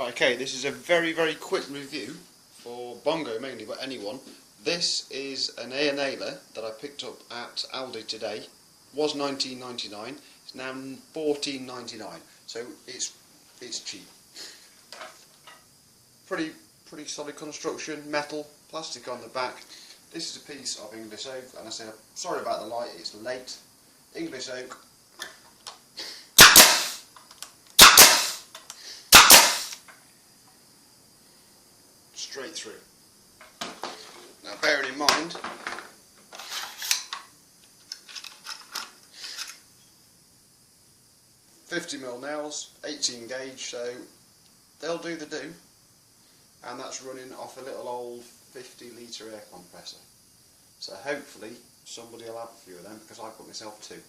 Right, okay, this is a very, very quick review for Bongo mainly, but anyone. This is an air nailer that I picked up at Aldi today. Was $19.99, it's now $14.99, so it's cheap. Pretty solid construction, metal, plastic on the back. This is a piece of English oak, and I say sorry about the light, it's late. English oak. Straight through. Now bearing in mind, .50mm nails, 18 gauge, so they'll do the do, and that's running off a little old 50 litre air compressor. So hopefully somebody will have a few of them, because I've got myself two.